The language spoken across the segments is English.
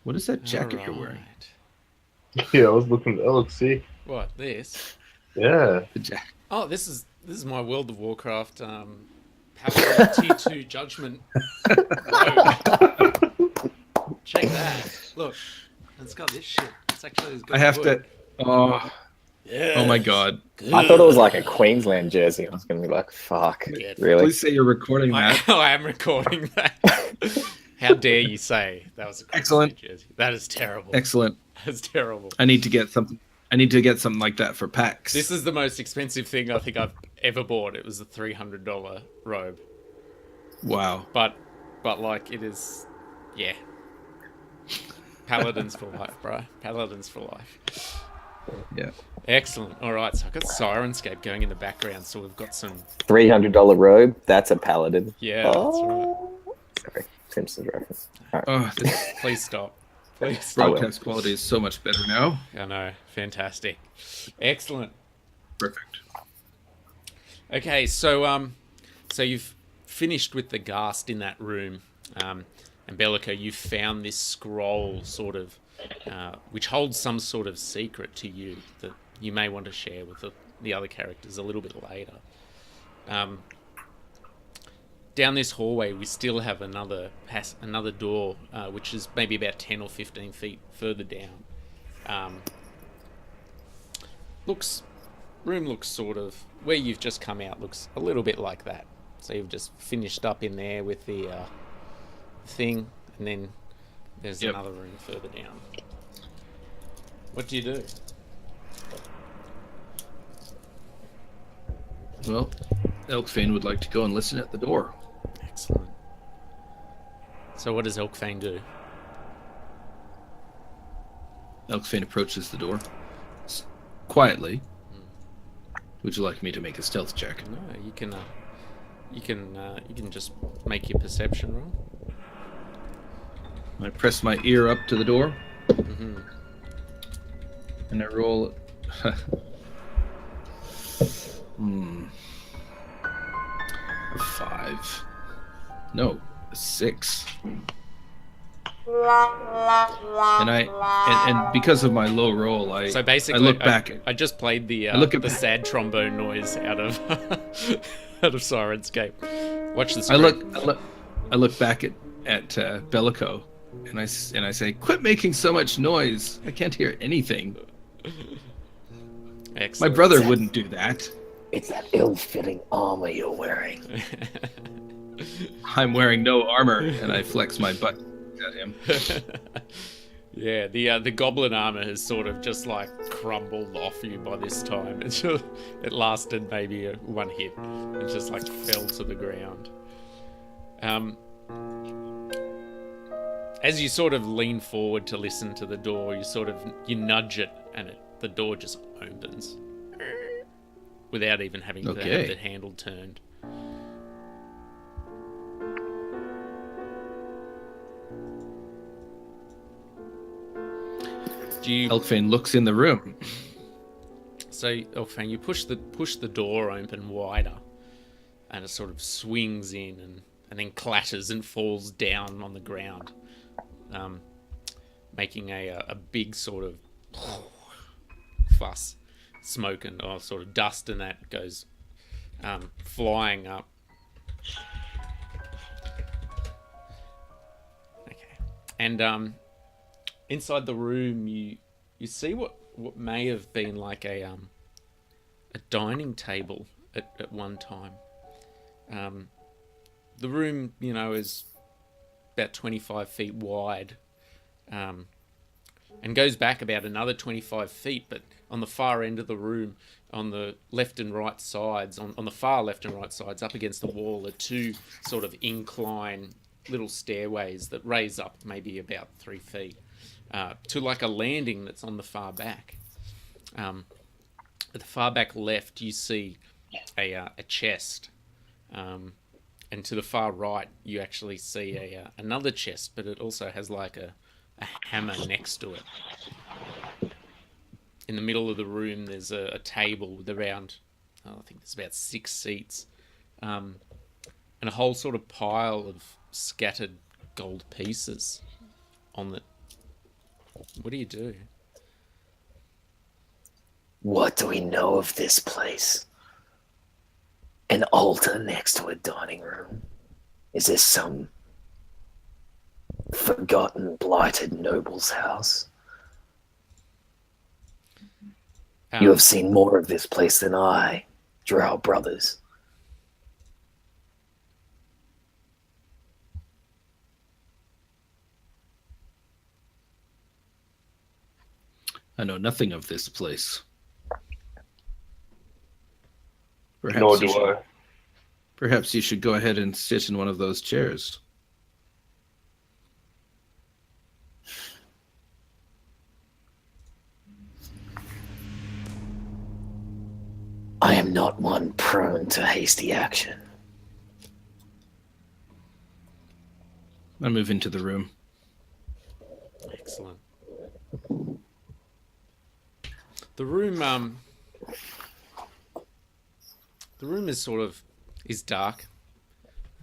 What is that All jacket you're wearing? right. Yeah, I was looking. Oh, look, see. What this? Yeah. The jacket. Oh, this is my World of Warcraft Paladin Tier 2 Judgment robe. Check that. Look, it's got this shit. It's I got have to. wood. Oh, oh my Yes. God! I thought it was Good. like a Queensland jersey. I was going to be like, fuck, Get really? Please say you're recording that. I am recording that. How dare you say that was a Excellent. Queensland jersey? That is terrible. Excellent. That's terrible. I need to get something. I need to get something like that for PAX. This is the most expensive thing I think I've ever bought. It was a $300 robe, Wow. but like it is, yeah. Paladins for life, bro. Paladins for life. Yeah. Excellent. All right, so I've got Sirenscape going in the background, so we've got some. $300 robe. That's a paladin. Yeah, that's right. Sorry, Simpsons reference. All right. Oh, this Please stop. Please stop. broadcast quality is so much better now. I know. Fantastic. Excellent. Perfect. Okay, so you've finished with the ghast in that room, and Bellico, you've found this scroll, sort of, which holds some sort of secret to you that you may want to share with the other characters a little bit later. Down this hallway, we still have another door, which is maybe about 10 or 15 feet further down. Room looks sort of, where you've just come out looks a little bit like that. So you've just finished up in there with the thing, and then there's Yep. another room further down. What do you do? Well, Elkfane would like to go and listen at the door. Excellent. So what does Elkfane do? Elkfane approaches the door quietly. Would you like me to make a stealth check? No, you can just make your perception roll. I press my ear up to the door, Mm-hmm. and I roll. A 5. No, a 6. And because of my low roll, So basically, I look back. I just played the look at- the sad trombone noise out of out of Sirenscape. Watch the I screen. I look back at Bellico, and I say, "Quit making so much noise! I can't hear anything." My Excellent. brother wouldn't do that. It's that ill-fitting armor you're wearing. I'm wearing no armor, and I flex my butt at him. Yeah, the goblin armor has sort of just like crumbled off you by this time. It lasted maybe one hit. It just like fell to the ground. As you sort of lean forward to listen to the door, you nudge it, and the door just opens without even having to Okay. have the handle turned. Do you Elkfane looks in the room. So, Elfang, you push the door open wider, and it sort of swings in and then clatters and falls down on the ground, making a big sort of fuss, smoke and sort of dust, and that goes flying up. Okay, and inside the room, you see what may have been like a dining table at one time. The room, is about 25 feet wide, and goes back about another 25 feet. But on the far end of the room, on the left and right sides, on the far left and right sides, up against the wall, are two sort of incline little stairways that raise up maybe about 3 feet. To like a landing that's on the far back. At the far back left, you see a chest, and to the far right, you actually see another chest, but it also has like a hammer next to it. In the middle of the room, there's a table with around, I think there's about 6 seats, and a whole sort of pile of scattered gold pieces on What do you do? What do we know of this place? An altar next to a dining room? Is this some forgotten, blighted noble's house? You have seen more of this place than I, Drow brothers. I know nothing of this place. Nor do I. Perhaps you should go ahead and sit in one of those chairs. I am not one prone to hasty action. I move into the room. Excellent. The room is dark.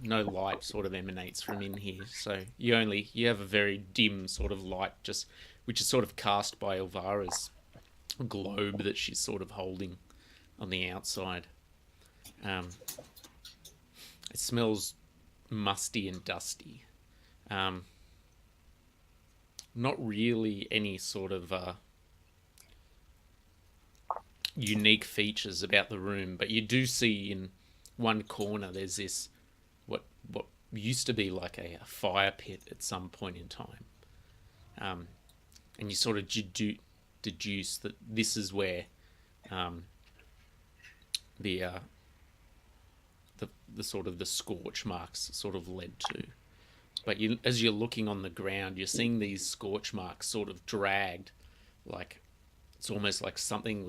No light sort of emanates from in here, so you have a very dim sort of light, which is sort of cast by Illvara's globe that she's sort of holding on the outside. It smells musty and dusty. Not really any sort of unique features about the room, but you do see in one corner there's this what used to be like a fire pit at some point in time, and you sort of deduce that this is where the sort of the scorch marks sort of led to. But as you're looking on the ground, you're seeing these scorch marks sort of dragged, like it's almost like someone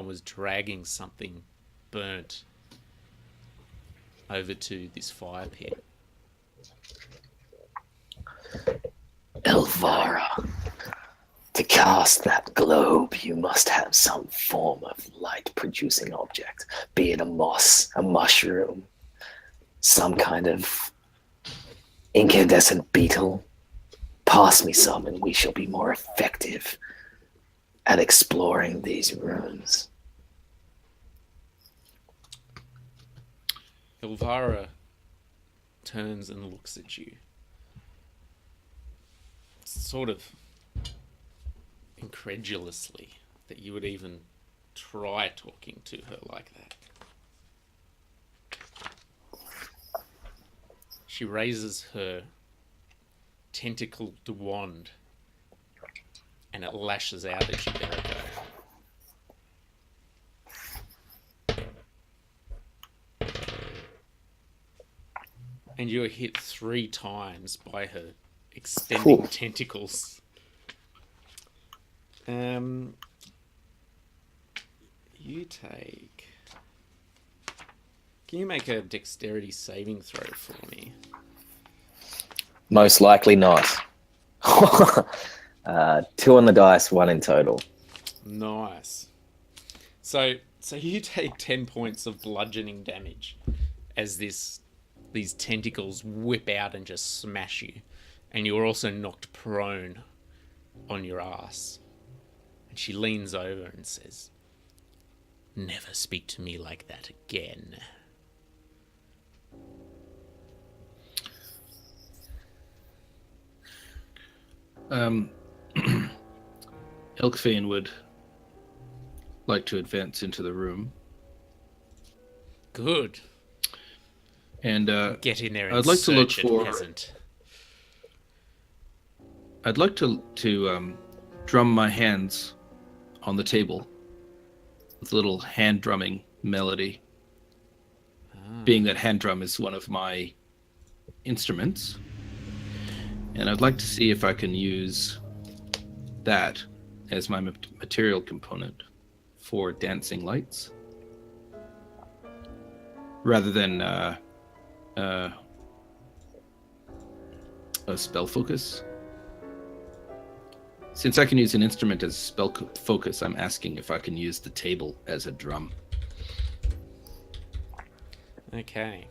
was dragging something burnt over to this fire pit. Illvara, to cast that globe, you must have some form of light-producing object, be it a moss, a mushroom, some kind of incandescent beetle. Pass me some and we shall be more effective at exploring these ruins. Illvara turns and looks at you, sort of incredulously that you would even try talking to her like that. She raises her tentacled wand and it lashes out at you, Bellico. And you're hit 3 times by her extending tentacles. You take... Can you make a dexterity saving throw for me? Most likely not. 2 on the dice, 1 in total. Nice. So you take 10 points of bludgeoning damage as these tentacles whip out and just smash you. And you're also knocked prone on your ass. And she leans over and says, "Never speak to me like that again." Elkfane would like to advance into the room. Good. And Get in there and I'd like to look search it, for. peasant. I'd like to drum my hands on the table with a little hand drumming melody. Being that hand drum is one of my instruments, and I'd like to see if I can use that as my material component for dancing lights, rather than a spell focus. Since I can use an instrument as a spell focus, I'm asking if I can use the table as a drum. Okay.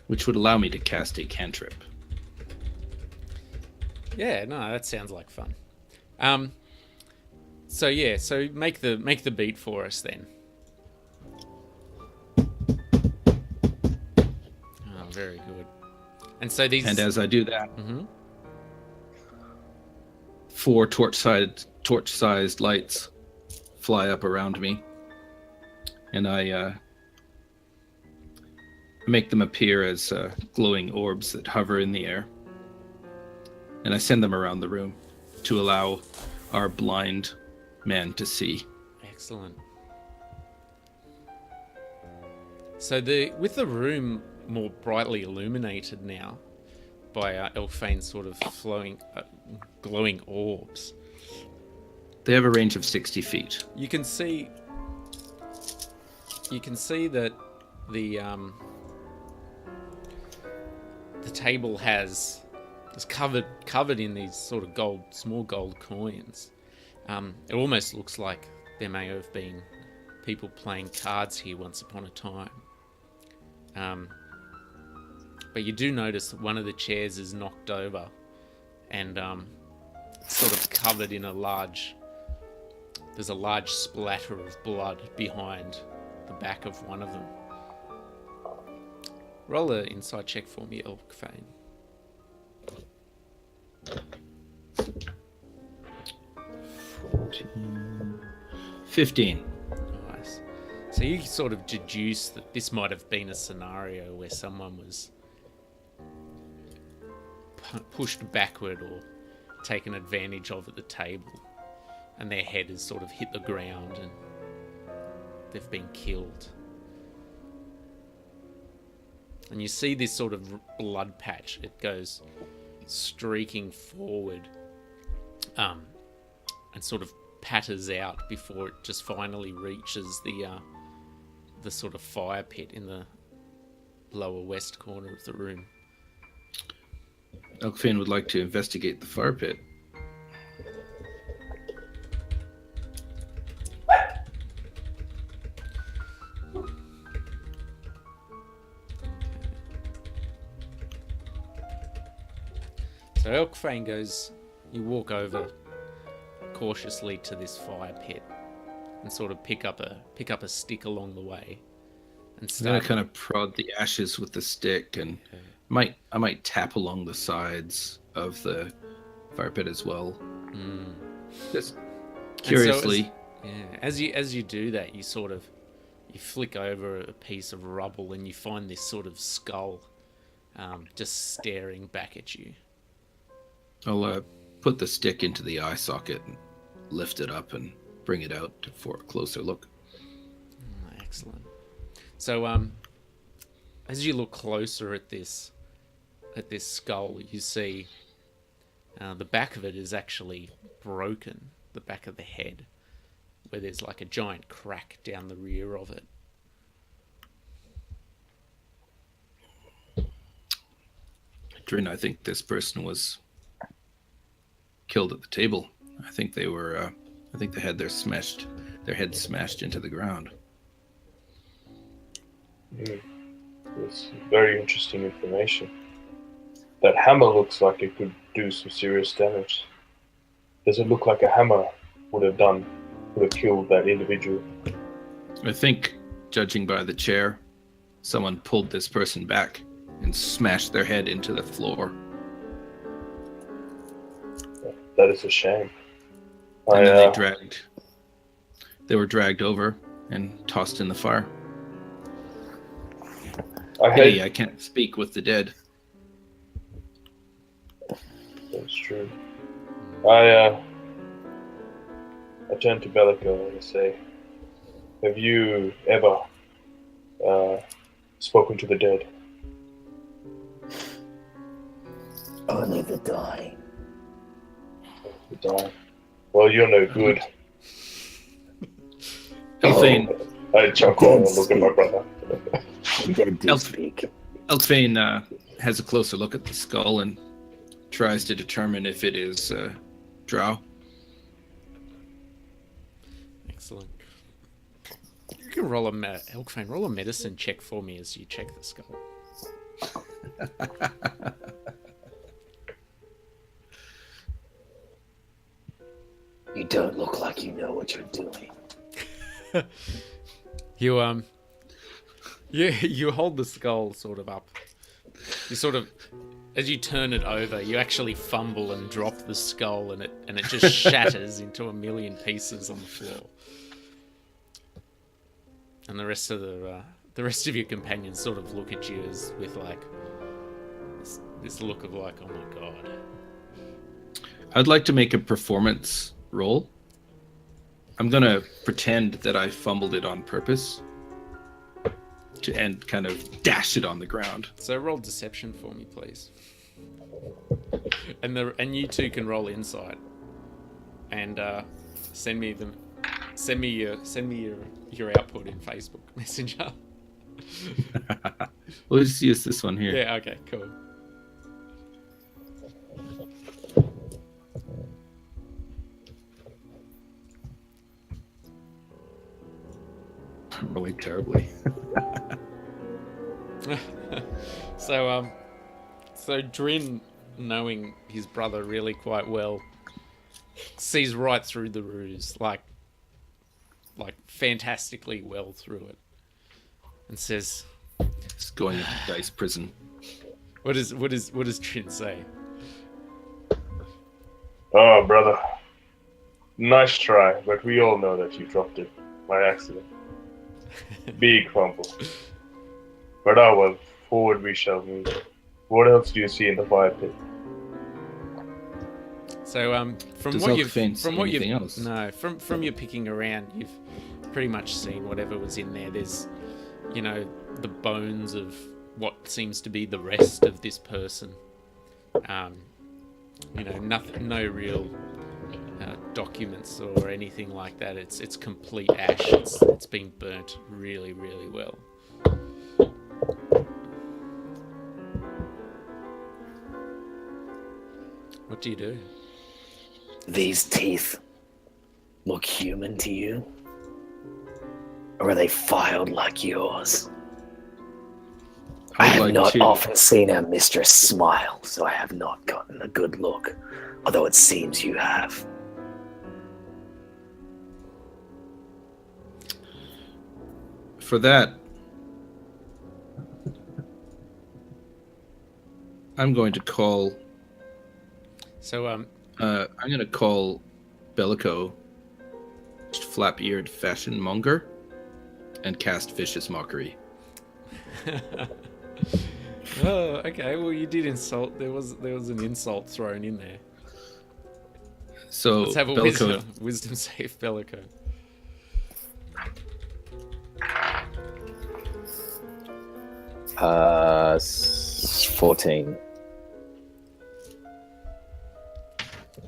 Which would allow me to cast a cantrip. Yeah, no, that sounds like fun. So yeah, so make the beat for us then. Oh, very good. And so these. And as I do that, Mhm. 4 torch-sized lights fly up around me, and I make them appear as glowing orbs that hover in the air, and I send them around the room to allow our blind man to see. Excellent. So with the room more brightly illuminated now by Elfane's sort of glowing orbs, They have a range of 60 feet. you can see that the table is covered in these sort of small gold coins. It almost looks like there may have been people playing cards here once upon a time. But you do notice that one of the chairs is knocked over and sort of covered in there's a large splatter of blood behind the back of one of them. Roll an insight check for me, Elfane. 15. Nice. So you sort of deduce that this might have been a scenario where someone was pushed backward or taken advantage of at the table, and their head has sort of hit the ground and they've been killed. And you see this sort of blood patch. It goes streaking forward and sort of patters out before it just finally reaches the sort of fire pit in the lower west corner of the room. Elfane would like to investigate the fire pit. So Elfane goes, you walk over cautiously to this fire pit and sort of pick up a stick along the way and I'm start. gonna kind of prod the ashes with the stick, and I might tap along the sides of the fire pit as well. Just curiously. As you do that, you flick over a piece of rubble and you find this sort of skull just staring back at you. I'll put the stick into the eye socket and lift it up and bring it out for a closer look. Excellent. So, as you look closer at this skull, you see the back of it is actually broken. The back of the head, where there's like a giant crack down the rear of it. Drin, I think this person was killed at the table. I think they were. I think they had their head smashed into the ground. That's very interesting information. That hammer looks like it could do some serious damage. Does it look like a hammer would have killed that individual? I think, judging by the chair, someone pulled this person back and smashed their head into the floor. That is a shame. And then they were dragged over and tossed in the fire. I can't speak with the dead. That's true. I turn to Bellico and I say, have you ever spoken to the dead? Only the dying. The dying. Well, you're no good. Elfane, I chuckle and look at my brother. Dead do speak. Elfane has a closer look at the skull and tries to determine if it is drow. Excellent. You can roll Elfane, roll a medicine check for me as you check the skull. You don't look like you know what you're doing. You hold the skull sort of up. You sort of, as you turn it over, you actually fumble and drop the skull, and it just shatters into a million pieces on the floor. And the rest of your companions sort of look at you as with like this look of like, oh my god. I'd like to make a performance roll. I'm gonna pretend that I fumbled it on purpose and kind of dash it on the ground. So roll deception for me, please. And you two can roll insight. And send me your output in Facebook Messenger. We'll just use this one here. Yeah. Okay. Cool. I'm rolling terribly. So Drin, knowing his brother really quite well, sees right through the ruse, like fantastically well through it, and says, It's going into dice prison. What does Drin say? Oh, brother. Nice try, but we all know that you dropped it by accident. Big fumble. But well, forward we shall move. What else do you see in the fire pit? So from Does what Elk you've Faint from what anything you've else? no from your picking around, you've pretty much seen whatever was in there. There's, the bones of what seems to be the rest of this person. Nothing, no real documents or anything like that. It's complete ash. It's been burnt really, really well. What do you do? These teeth look human to you? Or are they filed like yours? I I'd have like not to- often seen our mistress smile, so I have not gotten a good look, although it seems you have. For that, I'm going to call. So I'm going to call Bellico flap-eared fashion monger and cast vicious mockery. Oh, okay. Well, you did insult. There was an insult thrown in there. So Let's have a Bellico, wisdom save, Bellico. Uh, 14.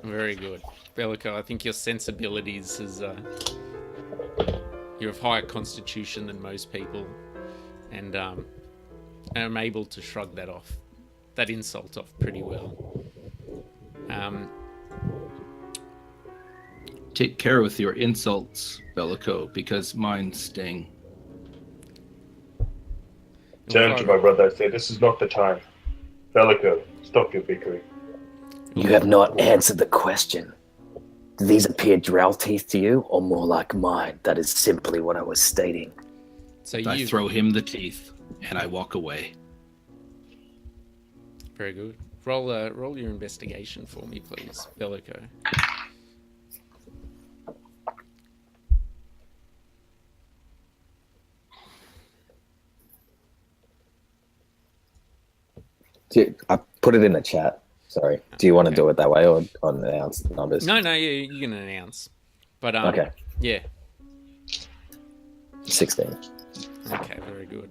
Very good, Bellico. I think your sensibilities you're of higher constitution than most people, and I'm able to shrug that insult off pretty well. take care with your insults, Bellico, because mine sting. Turn to my brother and say, this is not the time. Bellico, stop your bickering. You have not answered the question. Do these appear drow teeth to you, or more like mine? That is simply what I was stating. So I you throw him the teeth, and I walk away. very good. Roll your investigation for me, please, Bellico. I put it in the chat. Sorry. Do you want to Okay. do it that way or announce the numbers? No, you can announce, but Okay. yeah. 16. Okay, very good.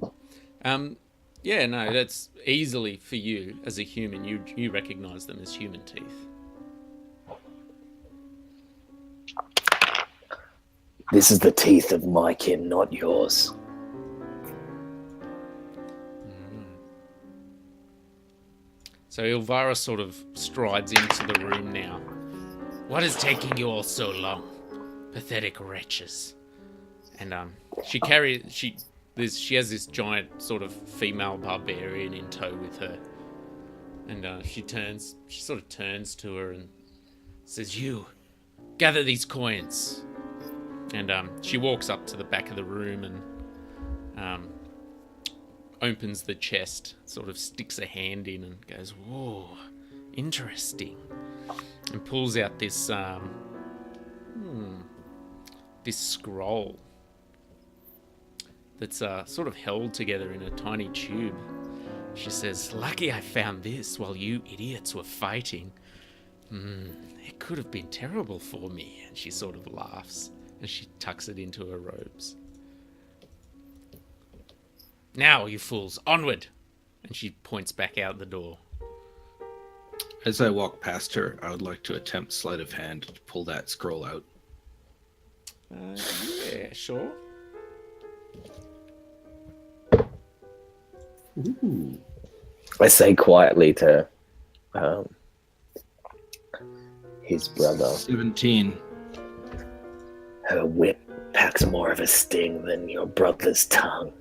Yeah, no, that's easily for you as a human. You recognise them as human teeth. This is the teeth of my kin, not yours. So Illvara sort of strides into the room now. What is taking you all so long? Pathetic wretches. And she has this giant sort of female barbarian in tow with her. And she sort of turns to her and says, "You, gather these coins. And she walks up to the back of the room and opens the chest, sort of sticks a hand in and goes, whoa, interesting. And pulls out this this scroll that's sort of held together in a tiny tube. She says, lucky I found this while you idiots were fighting. It could have been terrible for me. And she sort of laughs and she tucks it into her robes. Now, you fools, onward! And she points back out the door. As I walk past her, I would like to attempt sleight of hand to pull that scroll out. Yeah, sure. Ooh. I say quietly to his brother. 17. Her whip packs more of a sting than your brother's tongue.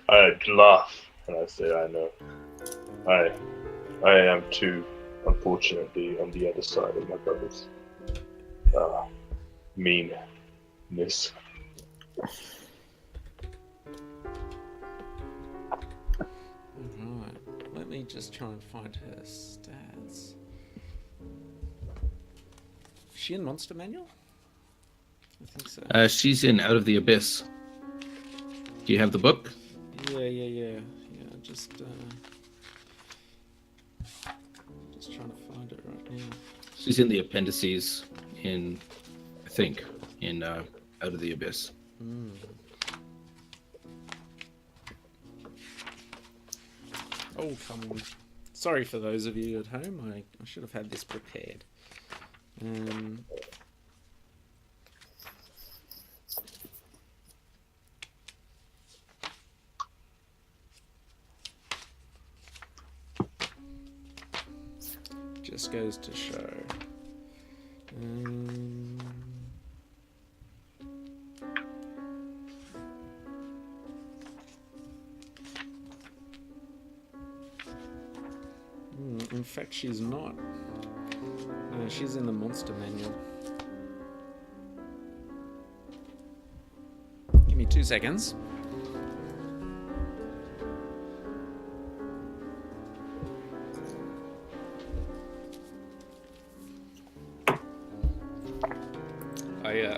I laugh and I say, I know. I am too, unfortunately, on the other side of my brother's meanness. Alright, let me just try and find her stats. Is she in Monster Manual? I think so. She's in Out of the Abyss. Do you have the book? Yeah, just trying to find it right now. She's in the appendices in, I think, in Out of the Abyss. Oh, come on. Sorry for those of you at home. I should have had this prepared. Just goes to show. In fact, she's not. No, she's in the Monster Manual. Give me 2 seconds.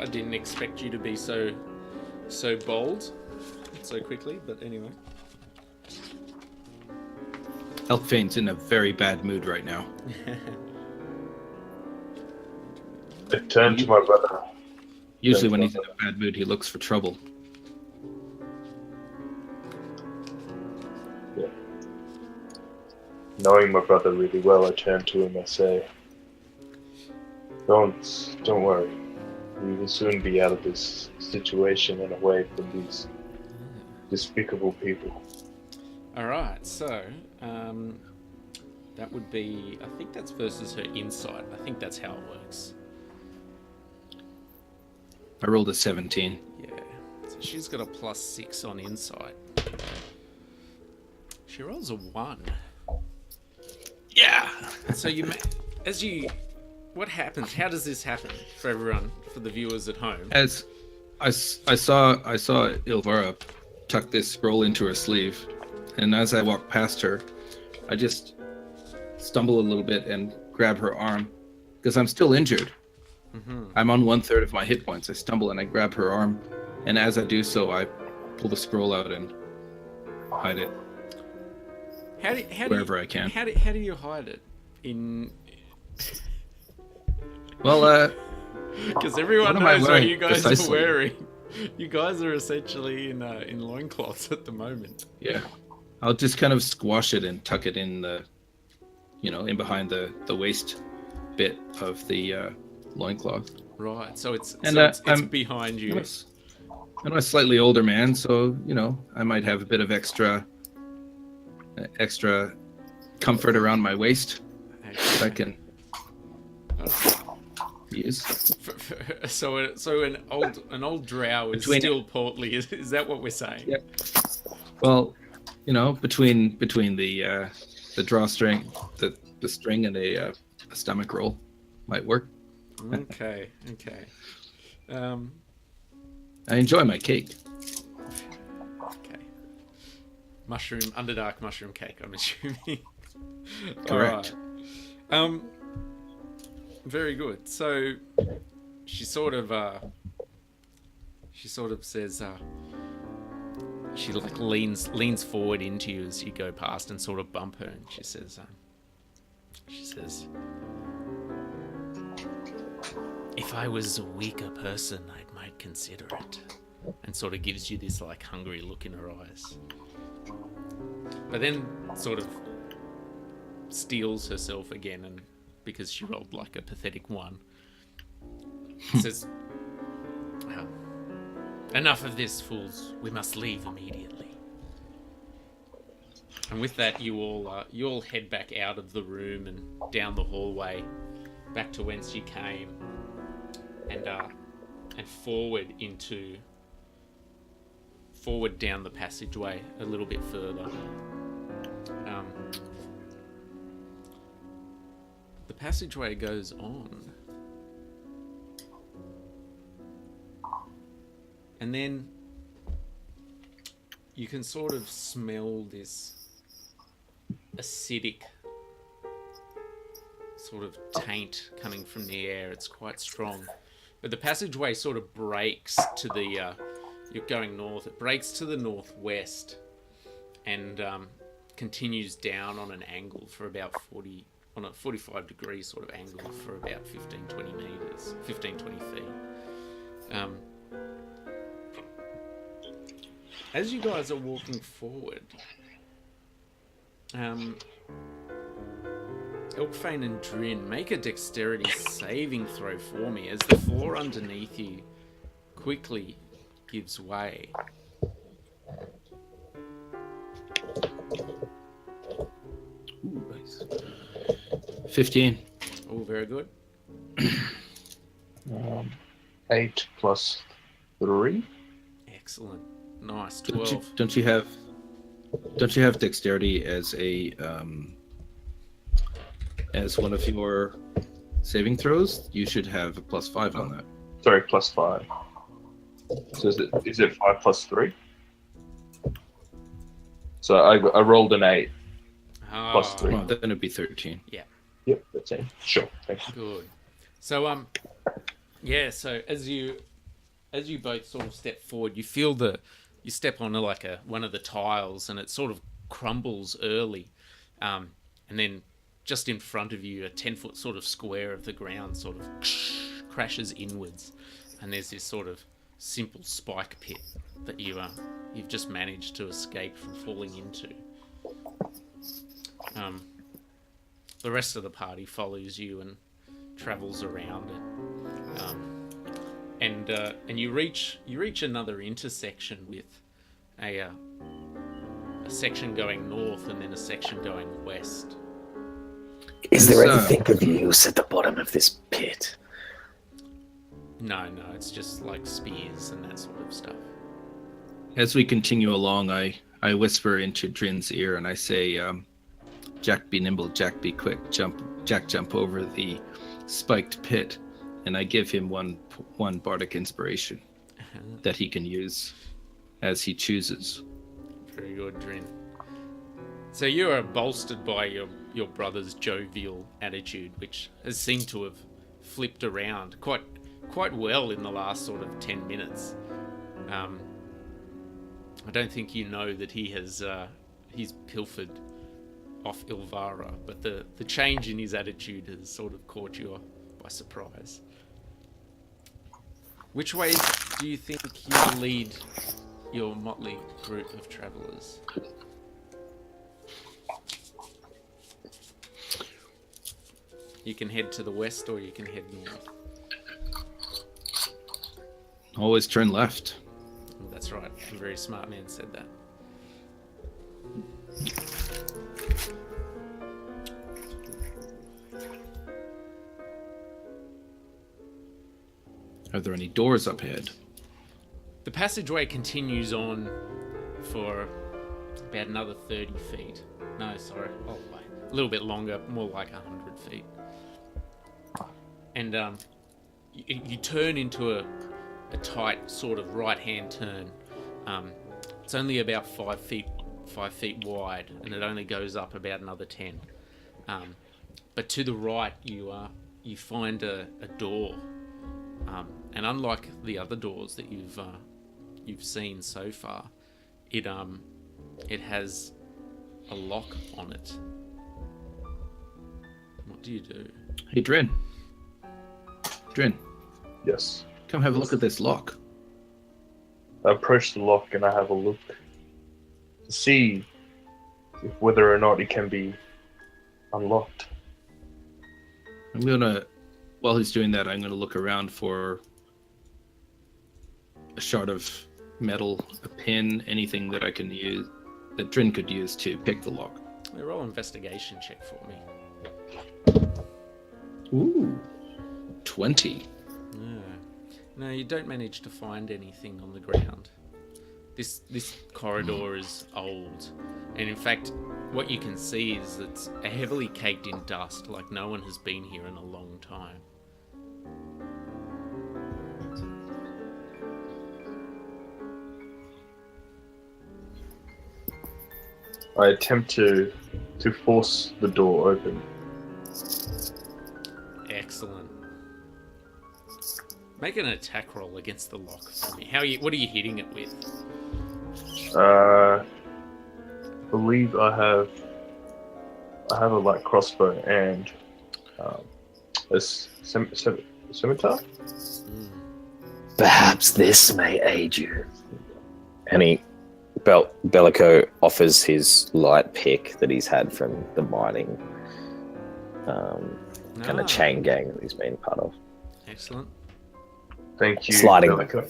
I didn't expect you to be so bold so quickly, but anyway. Elffane's in a very bad mood right now. I turn to my brother. Usually when he's in a bad mood, he looks for trouble. Yeah. Knowing my brother really well, I turn to him and say, Don't worry. We will soon be out of this situation and away from these despicable people. Alright, so that would be, I think that's versus her insight. I think that's how it works. I rolled a 17. Yeah, so she's got a +6 on insight. She rolls a 1. Yeah! So what happens? How does this happen for everyone, for the viewers at home? As I saw Illvara tuck this scroll into her sleeve, and as I walk past her, I just stumble a little bit and grab her arm, because I'm still injured. I'm on 1/3 of my hit points. I stumble and I grab her arm, and as I do so, I pull the scroll out and hide it wherever I can. How do you hide it? Well, because everyone what am I knows what wearing you guys precisely? are wearing. You guys are essentially in loincloths at the moment. Yeah, I'll just kind of squash it and tuck it in the, in behind the waist bit of the loincloth. Right, so it's I'm behind you. I'm a slightly older man, so I might have a bit of extra comfort around my waist that I can use. So an old drow is still portly. Is that what we're saying? Yep. Well, between the drawstring, the string, and a stomach roll might work. Okay. I enjoy my cake. Okay. Underdark mushroom cake, I'm assuming. Correct. All right. Very good. So she sort of says, she like leans forward into you as you go past and sort of bump her, and she says, if I was a weaker person, I might consider it. And sort of gives you this like hungry look in her eyes. But then sort of steals herself again, and because she rolled like a pathetic 1, says, enough of this, fools. We must leave immediately. And with that, you all head back out of the room and down the hallway, back to whence you came, and forward down the passageway a little bit further. The passageway goes on, and then you can sort of smell this acidic sort of taint coming from the air. It's quite strong. But the passageway sort of breaks to the... you're going north. It breaks to the northwest and continues down on an angle for about 45 degree sort of angle for about 15-20 meters, 15-20 feet. As you guys are walking forward, Elkfane and Drin, make a dexterity saving throw for me as the floor underneath you quickly gives way. Ooh, nice. 15. Oh, very good. 8 plus 3. Excellent. Nice. 12. Don't you have dexterity as a as one of your saving throws? You should have a +5 on that. Sorry, plus 5. So is it 5 plus 3? So I rolled an 8 plus 3. Well, then it'd be 13. Yeah. Yep, that's it. Sure, thank you. Good. So yeah. So as you both sort of step forward, you feel you step on like one of the tiles, and it sort of crumbles early, and then just in front of you, a 10-foot sort of square of the ground sort of crashes inwards, and there's this sort of simple spike pit that you've just managed to escape from falling into. The rest of the party follows you and travels around it, and you reach another intersection with a section going north and then a section going west. Is there anything of use at the bottom of this pit? No, it's just like spears and that sort of stuff. As we continue along, I whisper into Drin's ear and I say, Jack be nimble, Jack be quick, jump over the spiked pit, and I give him one bardic inspiration that he can use as he chooses. Very good, Drin. So you are bolstered by your brother's jovial attitude, which has seemed to have flipped around quite well in the last sort of 10 minutes. I don't think you know that he's pilfered off Illvara, but the change in his attitude has sort of caught you by surprise. Which way do you think you lead your motley group of travellers? You can head to the west or you can head north. Always turn left. Oh, that's right. A very smart man said that. Are there any doors up ahead? The passageway continues on for about another 30 feet. No, sorry. Oh, wait. A little bit longer, more like 100 feet. And you turn into a tight sort of right-hand turn. It's only about 5 feet wide, and it only goes up about another 10. But to the right, you find a door, and unlike the other doors that you've seen so far, it has a lock on it. What do you do? Hey, Drin. Drin, Yes. come have a look at this lock. I approach the lock and I have a look to see whether or not it can be unlocked. While he's doing that, I'm gonna look around for a shard of metal, a pin, anything that I can use, that Drin could use to pick the lock. Roll an investigation check for me. Ooh, 20. Yeah. No, you don't manage to find anything on the ground. This corridor is old, and in fact, what you can see is it's heavily caked in dust, like no one has been here in a long time. I attempt to force the door open. Excellent. Make an attack roll against the lock for me. What are you hitting it with? I believe I have a light crossbow and a scimitar. Perhaps this may aid you. And Bellico offers his light pick that he's had from the mining kind of chain gang that he's been part of. Excellent. Thank you. Sliding. Bellico.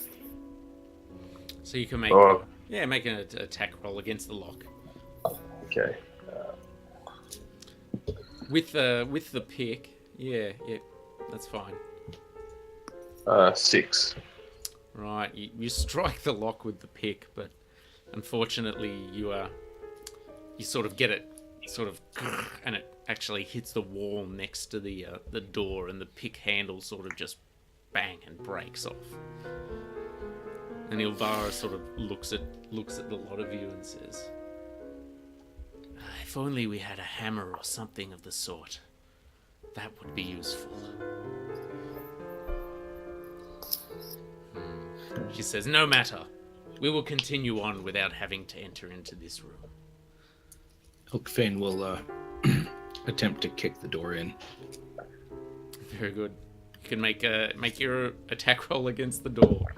So you can make make an attack roll against the lock. Okay. With the pick, yeah, that's fine. 6. Right, you strike the lock with the pick, but unfortunately you sort of get it and it actually hits the wall next to the door, and the pick handle sort of just bang and breaks off. And Illvara sort of looks at the lot of you and says, "If only we had a hammer or something of the sort. That would be useful." She says, "No matter. We will continue on without having to enter into this room." Elkfane will attempt to kick the door in. Very good. You can make your attack roll against the door.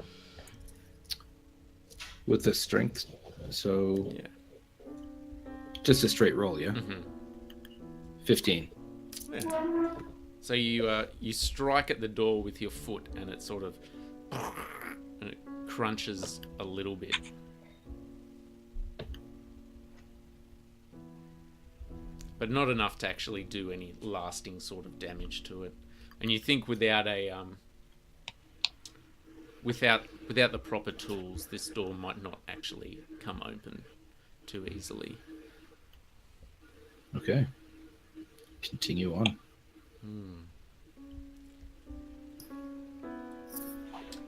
With the strength, so... Yeah. Just a straight roll, yeah? Mm-hmm. 15. Yeah. So you strike at the door with your foot, and it sort of... and it crunches a little bit. But not enough to actually do any lasting sort of damage to it. And you think without the proper tools, this door might not actually come open too easily. Okay. Continue on.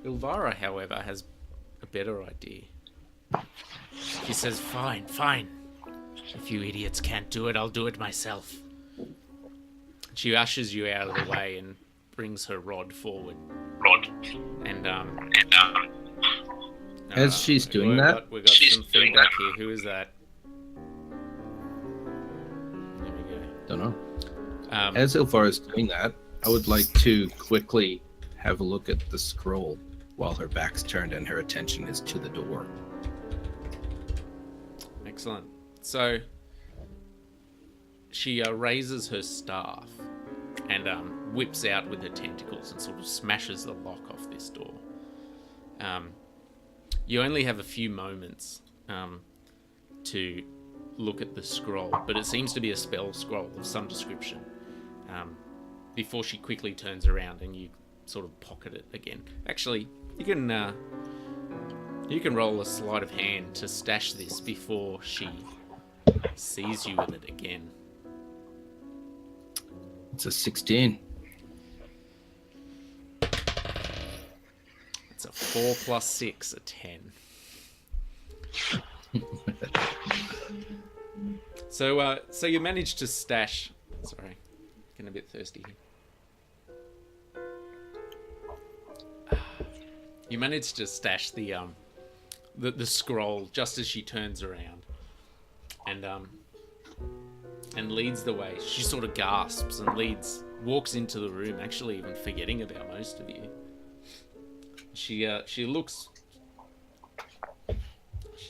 Illvara, however, has a better idea. She says, Fine. If you idiots can't do it, I'll do it myself." She ushers you out of the way and brings her rod forward. And As she's doing that... we got some feedback here. Who is that? There we go. Don't know. As Illvara is doing that, I would like to quickly have a look at the scroll while her back's turned and her attention is to the door. Excellent. So she raises her staff and whips out with her tentacles and sort of smashes the lock off this door. You only have a few moments to look at the scroll, but it seems to be a spell scroll of some description. Before she quickly turns around and you sort of pocket it again. Actually, you can roll a sleight of hand to stash this before she sees you with it again. It's a 16. It's a 4 plus 6, a 10. So you managed to stash. Sorry, getting a bit thirsty here. You managed to stash the scroll just as she turns around, and leads the way. She sort of gasps and walks into the room, actually even forgetting about most of you. She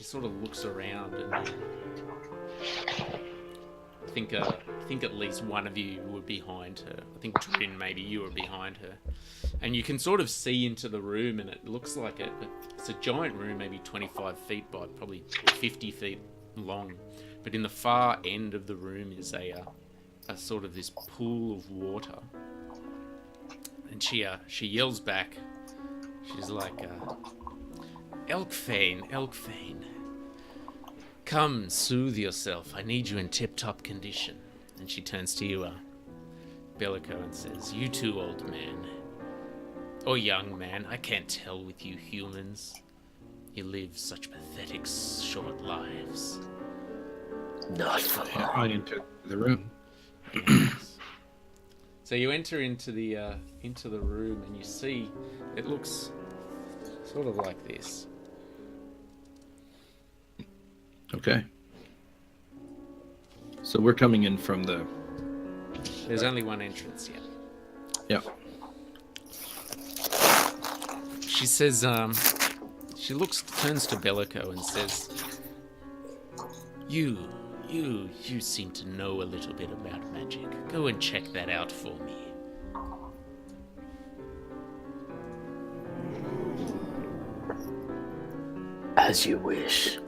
sort of looks around, and I think at least one of you were behind her. I think Trin, maybe you were behind her, and you can sort of see into the room, and it looks like it's a giant room, maybe 25 feet by probably 50 feet long. But in the far end of the room is a sort of this pool of water, and she yells back. She's like, Elkfane, come soothe yourself. I need you in tip-top condition. And she turns to you, Bellico, and says, you too, old man. Or young man, I can't tell with you humans. You live such pathetic short lives. Not for long. I enter the room. So you enter into the room, and you see it looks sort of like this. Okay. So we're coming in from the... There's only one entrance yet. Yep. She says, turns to Bellico and says, You seem to know a little bit about magic. Go and check that out for me. As you wish.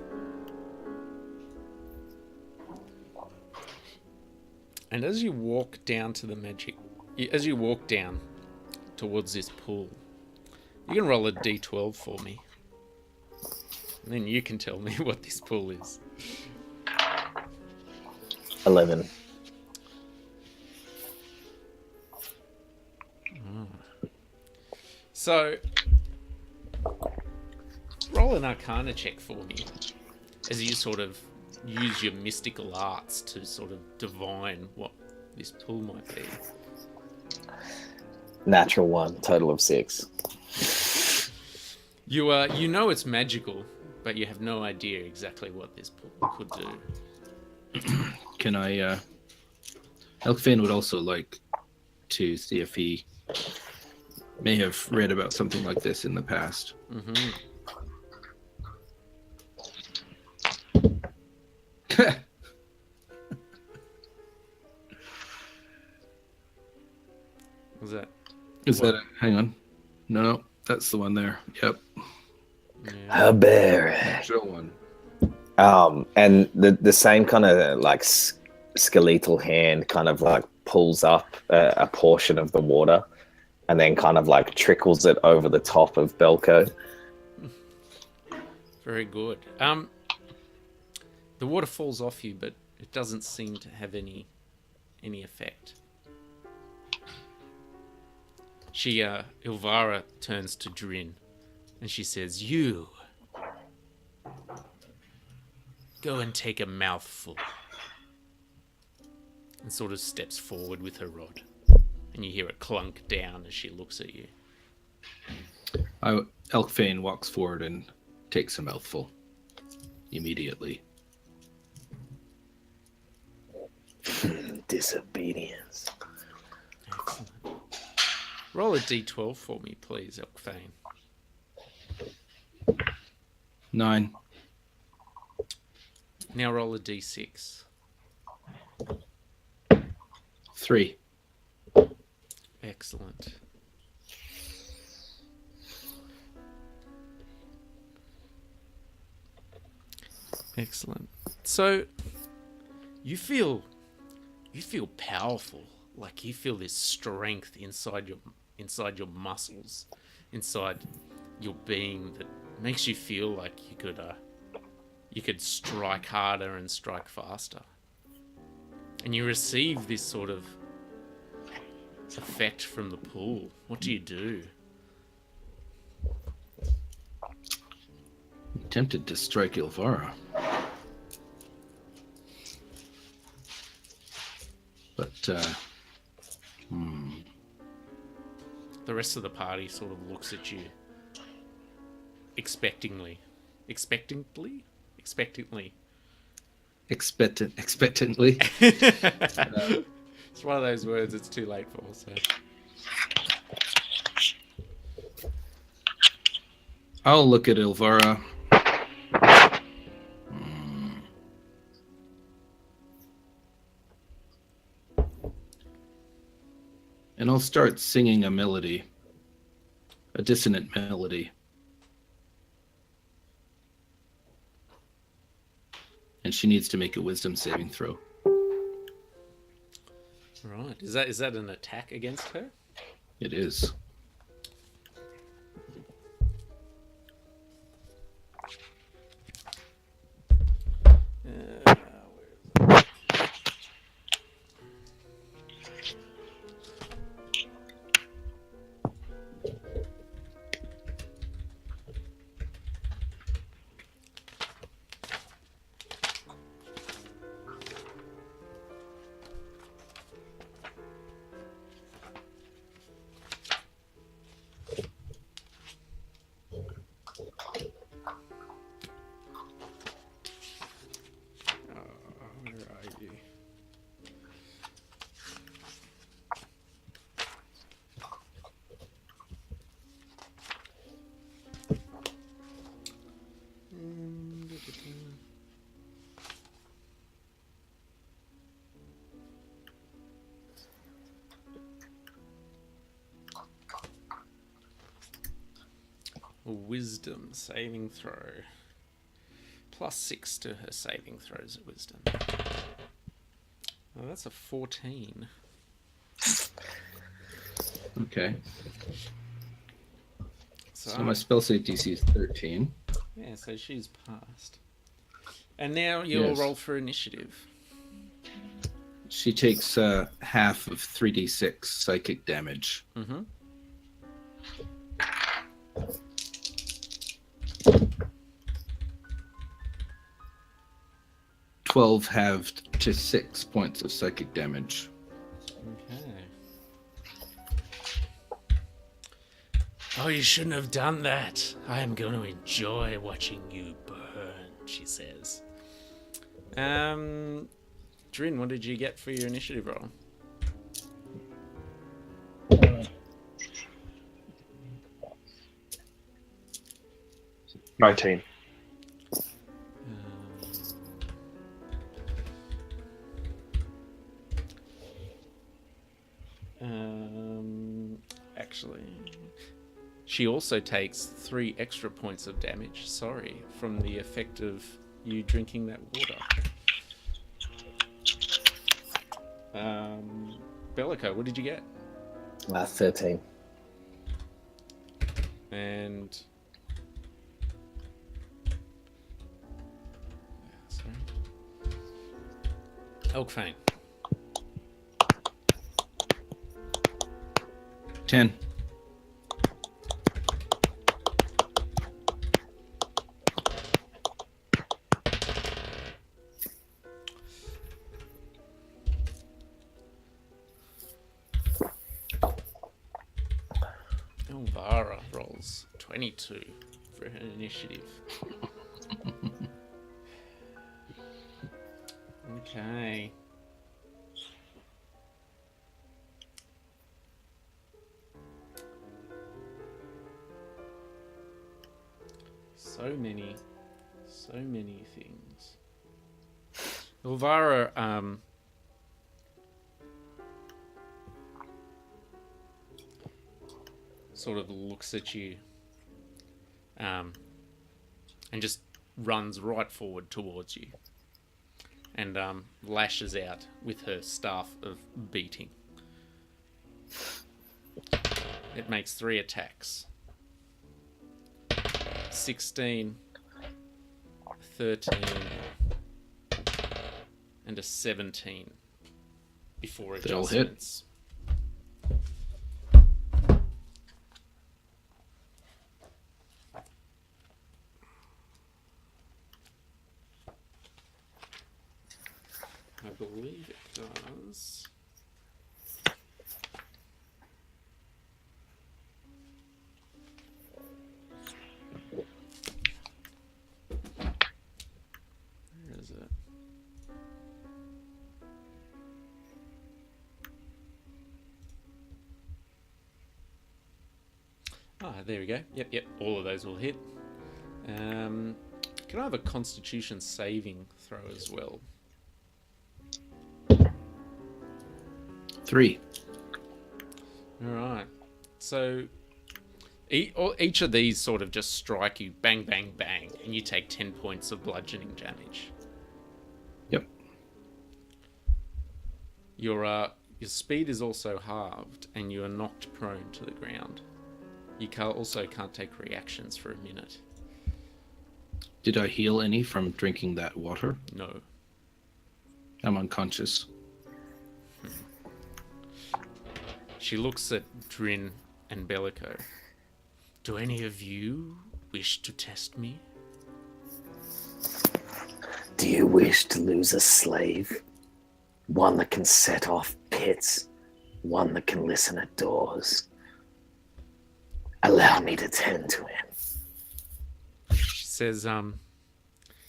And as you walk down towards this pool, you can roll a d12 for me. And then you can tell me what this pool is. 11. So, roll an Arcana check for me as you sort of use your mystical arts to sort of divine what this pool might be. Natural 1, total of 6. You know it's magical, but you have no idea exactly what this pool could do. Can I... Elkfane would also like to see if he may have read about something like this in the past. Mm-hmm. Was that? Is that? Hang on. No, that's the one there. Yep. Yeah. A berry. Show one. And the same kind of like skeletal hand kind of like pulls up a portion of the water, and then kind of like trickles it over the top of Belko. Very good. The water falls off you, but it doesn't seem to have any effect. Illvara turns to Drin, and she says, "You go and take a mouthful," and sort of steps forward with her rod, and you hear it clunk down as she looks at you. Elkfane walks forward and takes a mouthful immediately. Disobedience. Excellent. Roll a d12 for me, please, Elkfane. 9. Now roll a d6. 3. Excellent. Excellent. So you feel powerful, like you feel this strength inside your muscles, inside your being that makes you feel like you could strike harder and strike faster. And you receive this sort of effect from the pool. What do you do? tempted to strike Illvara. But, The rest of the party sort of looks at you expectantly. Expectantly? Expectantly. expectantly. It's one of those words it's too late for, so. I'll look at Illvara. And I'll start singing a melody. A dissonant melody. And she needs to make a wisdom saving throw. Right. Is that an attack against her? It is. Where are you? Wisdom saving throw. +6 to her saving throws at wisdom. Oh, that's a 14. Okay. So, So my spell save DC is 13. yeah, so she's passed. And now you'll Yes. roll for initiative. She takes half of 3d6 psychic damage. Mm-hmm. 12 halved to 6 points of psychic damage. Okay. Oh, you shouldn't have done that. I am going to enjoy watching you burn, she says. Drin, what did you get for your initiative roll? 19. Actually, she also takes 3 extra points of damage, sorry, from the effect of you drinking that water. Bellico, what did you get? 13. And... sorry. Elkfane. 10. Illvara rolls 22 for her initiative. Okay. So many things. Illvara, sort of looks at you, and just runs right forward towards you, and lashes out with her staff of beating. It makes 3 attacks. 16, 13, and a 17 before They all hit. adjustments. believe it does. Where is it? Ah, there we go. Yep. All of those will hit. Can I have a Constitution saving throw as well? 3. All right. So each of these sort of just strike you, bang, bang, bang, and you take 10 points of bludgeoning damage. Yep. Your speed is also halved, and you are knocked prone to the ground. You also can't take reactions for a minute. Did I heal any from drinking that water? No. I'm unconscious. She looks at Drin and Bellico. Do any of you wish to test me? Do you wish to lose a slave? One that can set off pits, one that can listen at doors. Allow me to tend to him. She says,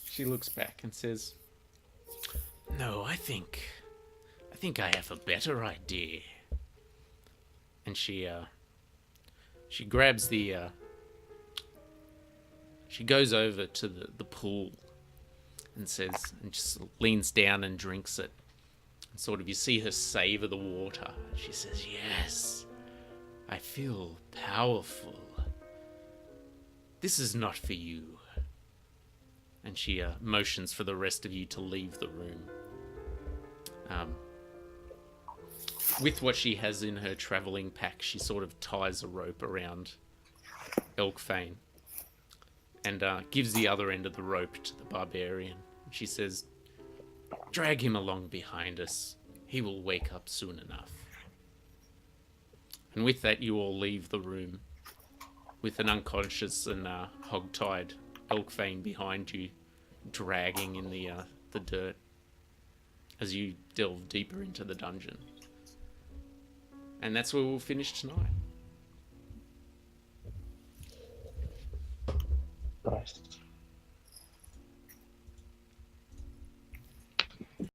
she looks back and says, no, I think I have a better idea. And she grabs she goes over to the pool and says, and just leans down and drinks it. And sort of, you see her savor the water. She says, yes, I feel powerful. This is not for you. And she motions for the rest of you to leave the room. With what she has in her travelling pack, she sort of ties a rope around Elkfane and gives the other end of the rope to the barbarian. She says, drag him along behind us. He will wake up soon enough. And with that, you all leave the room with an unconscious and hog-tied Elkfane behind you, dragging in the dirt as you delve deeper into the dungeon. And that's where we'll finish tonight. Nice.